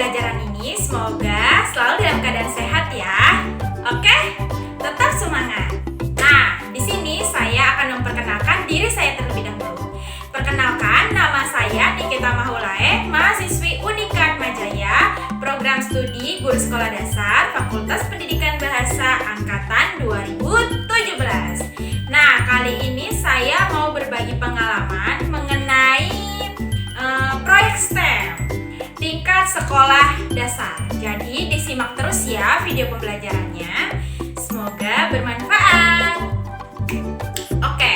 pembelajaran ini semoga selalu dalam keadaan sehat ya. Oke, tetap semangat. Nah, di sini saya akan memperkenalkan diri saya terlebih dahulu. Perkenalkan, nama saya Nikita Mahulae, mahasiswi Unikat Majaya, program studi Guru Sekolah Dasar, Fakultas Pendidikan Bahasa Angkatan 2017. Nah, kali ini saya mau berbagi pengalaman mengenai proyek STEM tingkat sekolah dasar. Jadi disimak terus ya video pembelajarannya. Semoga bermanfaat. Oke.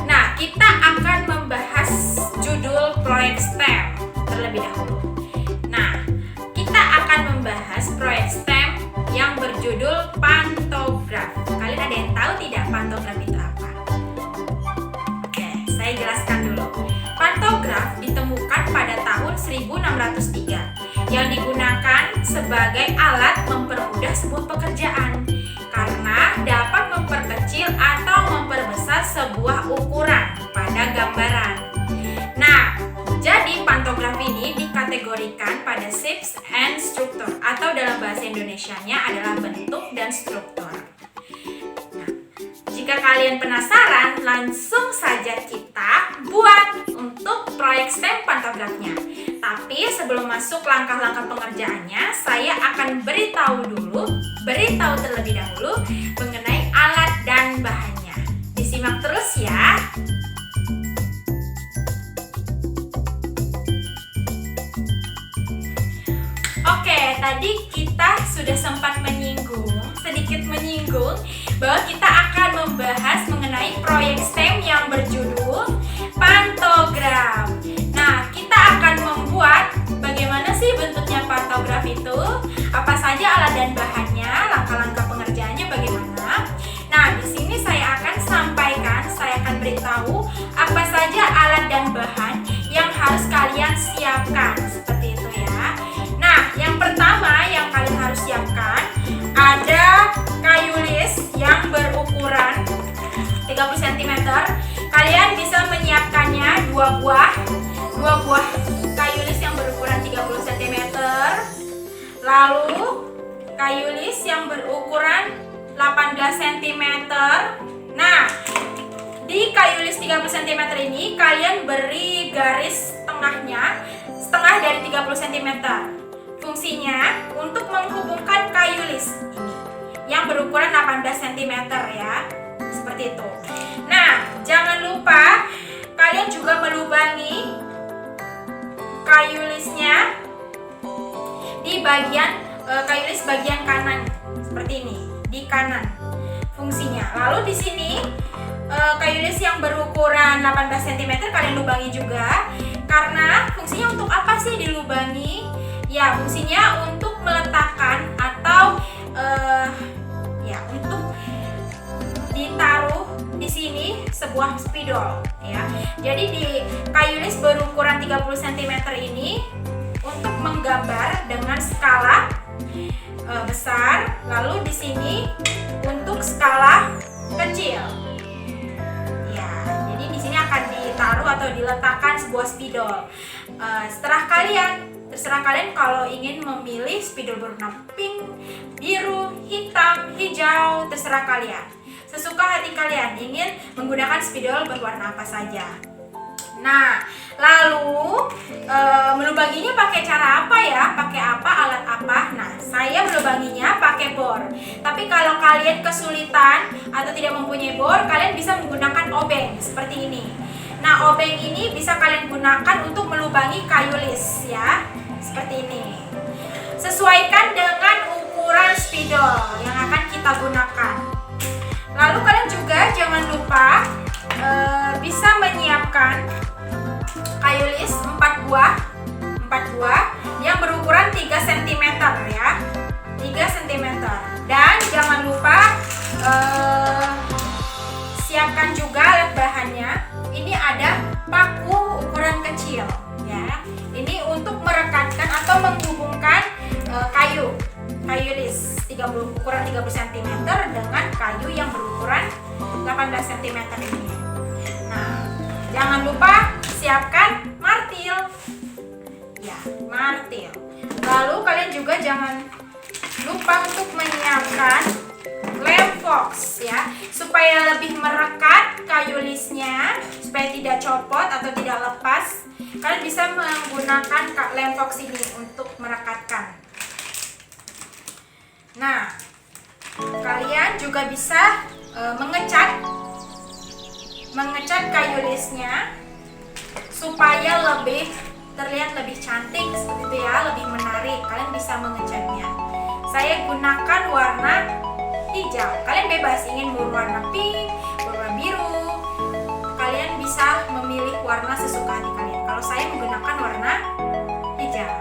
Nah, kita akan membahas judul proyek STEM terlebih dahulu. Nah, kita akan membahas proyek STEM yang berjudul pantograf. Kalian ada yang tahu tidak pantograf itu apa? Oke, saya jelaskan dulu. Pantograf ditemukan pada tahun 1603 yang digunakan sebagai alat mempermudah sebuah pekerjaan karena dapat memperkecil atau memperbesar sebuah ukuran pada gambaran. Nah, jadi pantograf ini dikategorikan pada shapes and structure atau dalam bahasa Indonesianya adalah bentuk dan struktur. Nah, jika kalian penasaran, langsung saja kita buat untuk proyek STEM pantografnya. Tapi sebelum masuk langkah-langkah pengerjaannya, saya akan beritahu terlebih dahulu mengenai alat dan bahannya. Disimak terus ya. Oke, tadi kita sudah sempat sedikit menyinggung bahwa kita akan membahas mengenai proyek STEM yang berjudul pantograf. Nah, kita akan membuat bagaimana sih bentuknya pantograf itu, apa saja alat dan bahannya, langkah-langkah pengerjaannya bagaimana. Nah, di sini saya akan beritahu apa saja alat dan bahan yang harus kalian siapkan, seperti itu ya. Nah, yang pertama yang kalian harus siapkan ada kayu lis yang berukuran 30 cm. Kalian bisa menyiapkannya dua buah kayu lis yang berukuran 30 cm. Lalu kayu lis yang berukuran 18 cm. Nah, di kayu lis 30 cm ini kalian beri garis setengah dari 30 cm. Fungsinya untuk menghubungkan kayu lis ini yang berukuran 18 cm ya. Seperti itu. Nah, jangan lupa kalian juga melubangi kayu lisnya di bagian kayu lis bagian kanan seperti ini, di kanan fungsinya. Lalu di sini kayu lis yang berukuran 18 cm kalian lubangi juga. Karena fungsinya untuk apa sih dilubangi? Ya, fungsinya untuk meletakkan atau untuk ditaruh di sini sebuah spidol ya. Jadi di kayu lis berukuran 30 cm ini untuk menggambar dengan skala besar, lalu di sini untuk skala kecil. Ya, jadi di sini akan ditaruh atau diletakkan sebuah spidol. Terserah kalian kalau ingin memilih spidol berwarna pink, biru, hitam, hijau, terserah kalian. Sesuka hati kalian ingin menggunakan spidol berwarna apa saja. Nah, lalu melubanginya pakai cara apa ya? Pakai apa? Alat apa? Nah, saya melubanginya pakai bor. Tapi kalau kalian kesulitan atau tidak mempunyai bor, kalian bisa menggunakan obeng seperti ini. Nah, obeng ini bisa kalian gunakan untuk melubangi kayu lis ya. Seperti ini. Sesuaikan dengan ukuran spidol yang akan kita gunakan. Lalu kalian juga jangan lupa bisa menyiapkan kayu lis 4 buah yang berukuran 3 cm ya. 3 cm. Dan jangan lupa siapkan juga alat bahannya. Ini ada paku ukuran kecil ya. Ini untuk merekatkan atau menghubungkan kayu lis ukuran 30 cm dengan kayu yang berukuran 18 cm ini. Nah, jangan lupa siapkan martil. Ya, martil. Lalu kalian juga jangan lupa untuk menyiapkan lem fox ya, supaya lebih merekat kayu lisnya, supaya tidak copot atau tidak lepas. Kalian bisa menggunakan lem fox ini untuk merekatkan. Nah, kalian juga bisa mengecat kayu lisnya supaya terlihat lebih cantik seperti itu ya, lebih menarik. Kalian bisa mengecatnya. Saya gunakan warna hijau. Kalian bebas ingin berwarna pink, berwarna biru. Kalian bisa memilih warna sesuka hati kalian. Kalau saya menggunakan warna hijau.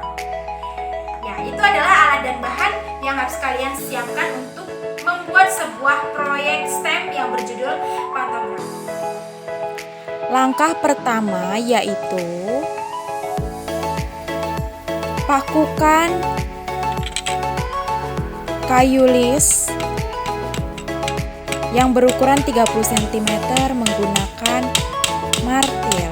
Ya, itu adalah alat dan bahan yang harus kalian siapkan untuk membuat sebuah proyek STEM yang berjudul pantograf. Langkah pertama yaitu pakukan kayu lis yang berukuran 30 cm menggunakan martil.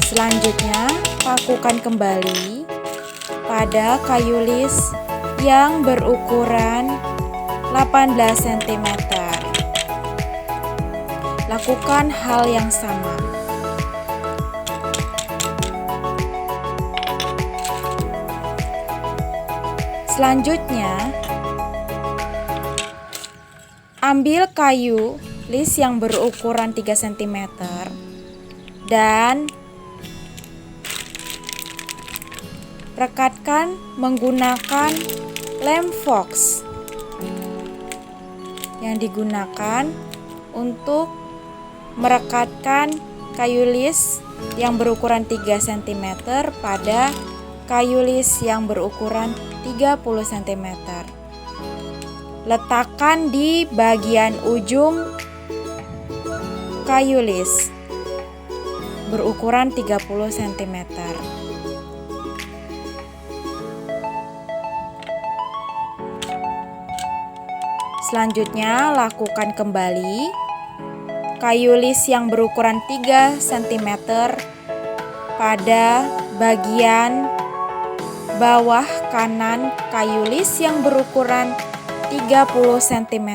Selanjutnya, pakukan kembali pada kayu lis yang berukuran 18 cm. Lakukan hal yang sama. Selanjutnya, ambil kayu lis yang berukuran 3 cm dan rekatkan menggunakan lem fox yang digunakan untuk merekatkan kayu lis yang berukuran 3 cm pada kayu lis yang berukuran 30 cm. Letakkan di bagian ujung kayu lis berukuran 30 cm. Selanjutnya, lakukan kembali kayu lis yang berukuran 3 cm pada bagian bawah kanan kayu lis yang berukuran 30 cm.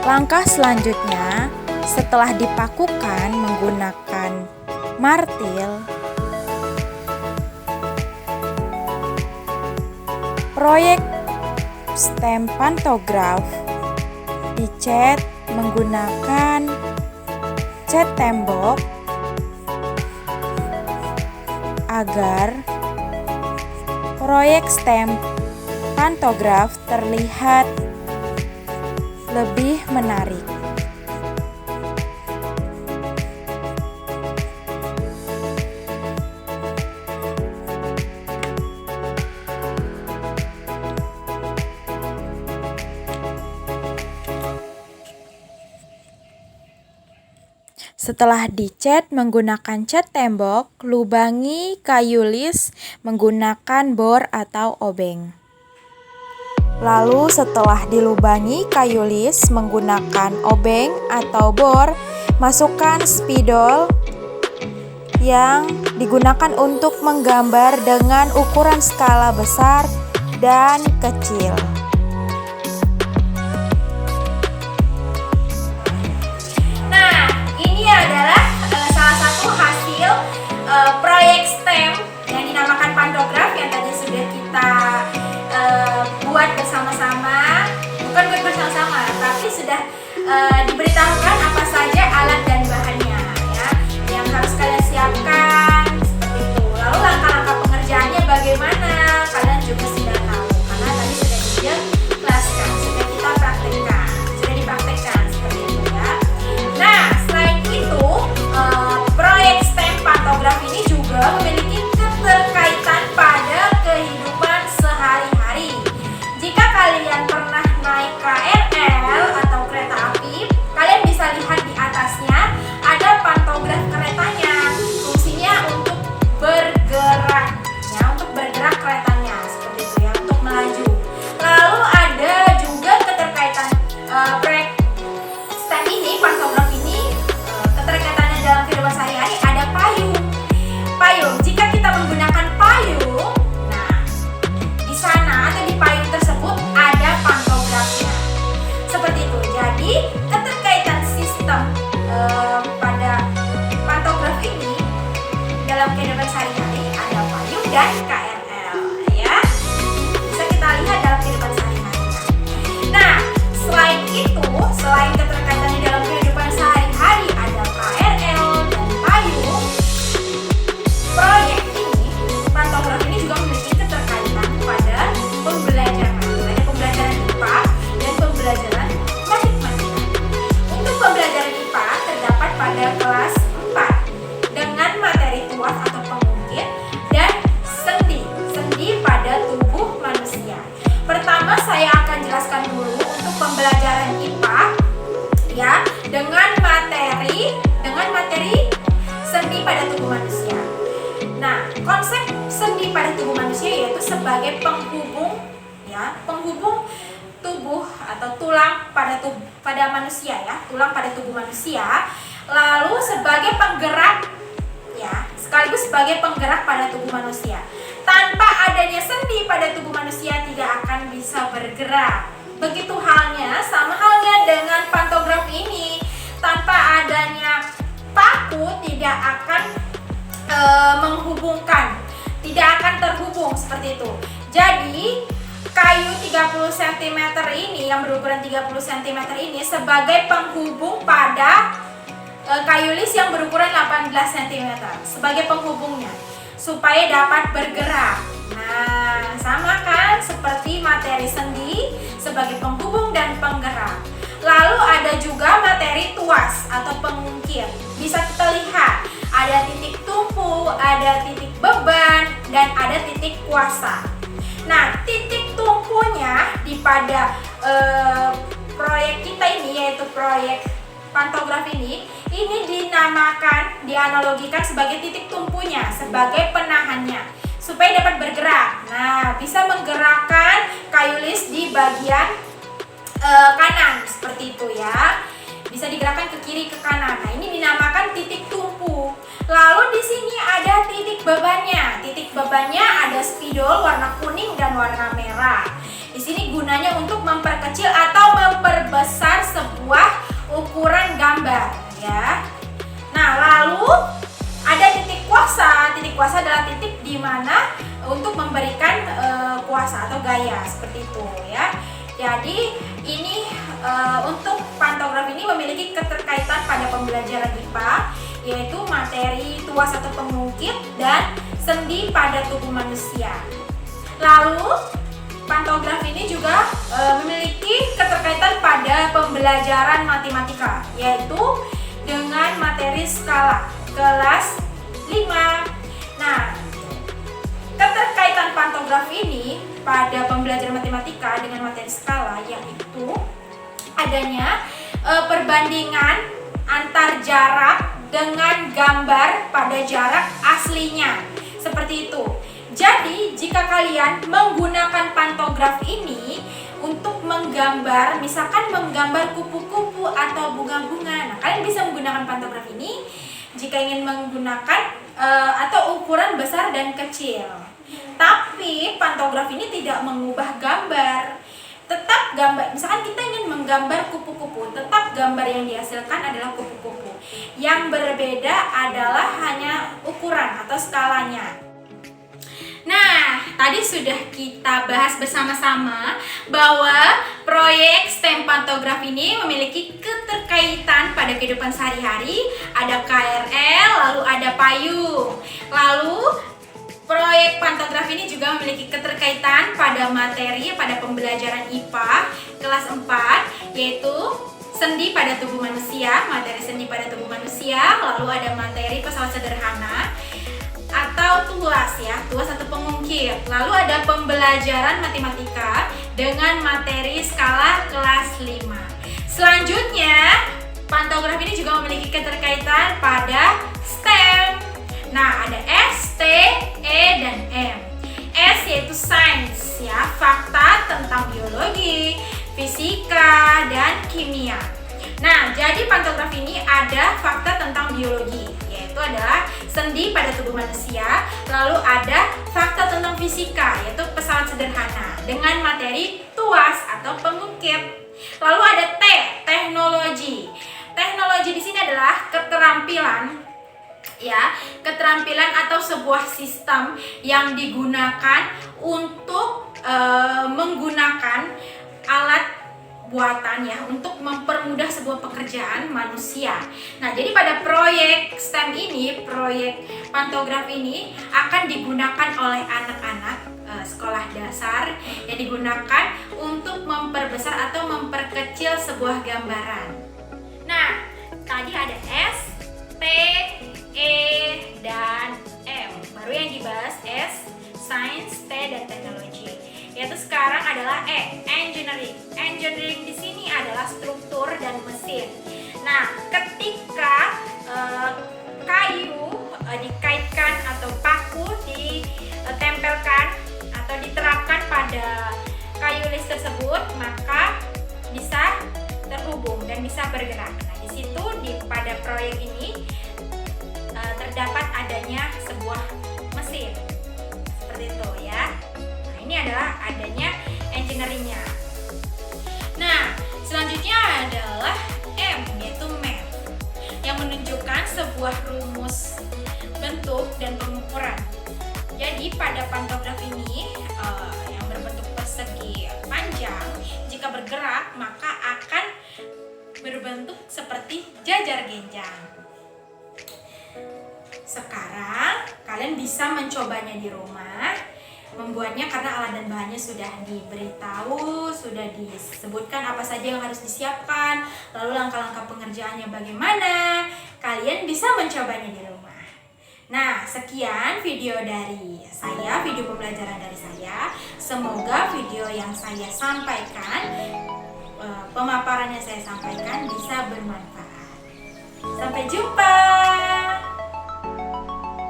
Langkah selanjutnya, setelah dipakukan menggunakan martil, proyek STEM pantograf dicat menggunakan cat tembok agar proyek STEM pantograf terlihat lebih menarik. Setelah dicat menggunakan cat tembok, lubangi kayu lis menggunakan bor atau obeng. Lalu setelah dilubangi kayu lis menggunakan obeng atau bor, masukkan spidol yang digunakan untuk menggambar dengan ukuran skala besar dan kecil. Adalah salah satu hasil proyek STEM yang dinamakan pantograf yang tadi sudah kita buat bersama-sama. Bukan buat bersama-sama, tapi sudah diberitahukan apa saja alat dan bahannya ya, yang harus kalian siapkan seperti itu. Lalu langkah-langkah pengerjaannya bagaimana? Kalian juga sudah tahu karena tadi sudah dijelaskan, sudah kita praktekkan, sudah dipraktekkan seperti itu ya. Nah, selain itu, proyek STEM pantograf ini juga memiliki keterkaitan pada kehidupan pembelajaran IPA ya, dengan materi sendi pada tubuh manusia. Nah, konsep sendi pada tubuh manusia yaitu sebagai penghubung ya, penghubung tubuh atau tulang pada manusia ya, tulang pada tubuh manusia, lalu sebagai penggerak ya, sekaligus sebagai penggerak pada tubuh manusia. Tanpa adanya sendi pada tubuh manusia tidak akan bisa bergerak. Begitu halnya, sama halnya dengan pantograf ini. Tanpa adanya paku tidak akan menghubungkan, tidak akan terhubung seperti itu. Jadi kayu 30 cm ini yang berukuran 30 cm ini sebagai penghubung pada kayu lis yang berukuran 18 cm sebagai penghubungnya supaya dapat bergerak. Nah, sama kan seperti materi sendi sebagai penghubung dan penggerak. Lalu ada juga materi tuas atau pengungkit. Bisa kita lihat ada titik tumpu, ada titik beban, dan ada titik kuasa. Nah, titik tumpunya pada proyek kita ini, yaitu proyek pantograf ini dinamakan, dianalogikan sebagai titik tumpunya, sebagai penahannya supaya dapat bergerak. Nah, bisa menggerakkan kayu lis di bagian kanan seperti itu ya. Bisa digerakkan ke kiri ke kanan. Nah, ini dinamakan titik tumpu. Lalu di sini ada titik bebannya. Titik bebannya ada spidol warna kuning dan warna merah. Di sini gunanya untuk memperkecil atau memperbesar sebuah ukuran gambar ya. Nah, lalu ada titik kuasa. Titik kuasa adalah titik di mana untuk memberikan kuasa atau gaya seperti itu ya. Jadi ini untuk pantograf ini memiliki keterkaitan pada pembelajaran IPA, yaitu materi tuas atau pengungkit dan sendi pada tubuh manusia. Lalu pantograf ini juga memiliki keterkaitan pada pembelajaran matematika, yaitu dengan materi skala kelas 5. Nah, keterkaitan pantograf ini pada pembelajaran matematika dengan materi skala yaitu adanya perbandingan antar jarak dengan gambar pada jarak aslinya. Seperti itu. Jadi, jika kalian menggunakan pantograf ini untuk menggambar, misalkan menggambar kupu-kupu atau bunga-bunga, nah kalian bisa menggunakan pantograf ini jika ingin menggunakan atau ukuran besar dan kecil. Tapi pantograf ini tidak mengubah gambar. Tetap gambar, misalkan kita ingin menggambar kupu-kupu, tetap gambar yang dihasilkan adalah kupu-kupu. Yang berbeda adalah hanya ukuran atau skalanya. Nah, tadi sudah kita bahas bersama-sama bahwa proyek STEM pantograf ini memiliki keterkaitan pada kehidupan sehari-hari. Ada KRL, lalu ada payung. Lalu proyek pantograf ini juga memiliki keterkaitan pada materi pada pembelajaran IPA kelas 4, yaitu sendi pada tubuh manusia, materi sendi pada tubuh manusia. Lalu ada materi pesawat sederhana atau tuas ya, tuas atau pengungkit. Lalu ada pembelajaran matematika dengan materi skala kelas 5. Selanjutnya, pantograf ini juga memiliki keterkaitan pada STEM. Nah, ada S, T, E, dan M. S yaitu sains ya, fakta tentang biologi, fisika, dan kimia. Nah, jadi pantograf ini ada fakta tentang biologi, yaitu adalah sendi pada tubuh manusia. Lalu ada fakta tentang fisika, yaitu pesawat sederhana dengan materi tuas atau pengungkit. Lalu ada T, teknologi. Teknologi di sini adalah keterampilan ya, keterampilan atau sebuah sistem yang digunakan untuk menggunakan alat buatan ya untuk mempermudah sebuah pekerjaan manusia. Nah, jadi pada proyek STEM ini, proyek pantograf ini akan digunakan oleh anak-anak sekolah dasar yang digunakan untuk memperbesar atau memperkecil sebuah gambaran. Nah, tadi ada S, T, E, dan M. Baru yang dibahas S, sains, T, dan teknologi. Yaitu sekarang sekarang adalah engineering. Engineering di sini adalah struktur dan mesin. Nah, ketika kayu dikaitkan atau paku ditempelkan atau diterapkan pada kayu list tersebut, maka bisa terhubung dan bisa bergerak. Nah, di situ pada proyek ini terdapat adanya sebuah mesin seperti itu ya. Nah, ini adalah adanya engineeringnya. Nah, selanjutnya adalah M, yaitu math, yang menunjukkan sebuah rumus bentuk dan pengukuran. Jadi pada pantograf ini yang berbentuk persegi panjang, jika bergerak maka akan berbentuk seperti jajar genjang. Sekarang kalian bisa mencobanya di rumah, membuatnya karena alat dan bahannya sudah diberitahu, sudah disebutkan apa saja yang harus disiapkan, lalu langkah-langkah pengerjaannya bagaimana. Kalian bisa mencobanya di rumah. Nah, sekian video dari saya, video pembelajaran dari saya. Semoga video yang saya sampaikan, pemaparan yang saya sampaikan bisa bermanfaat. Sampai jumpa.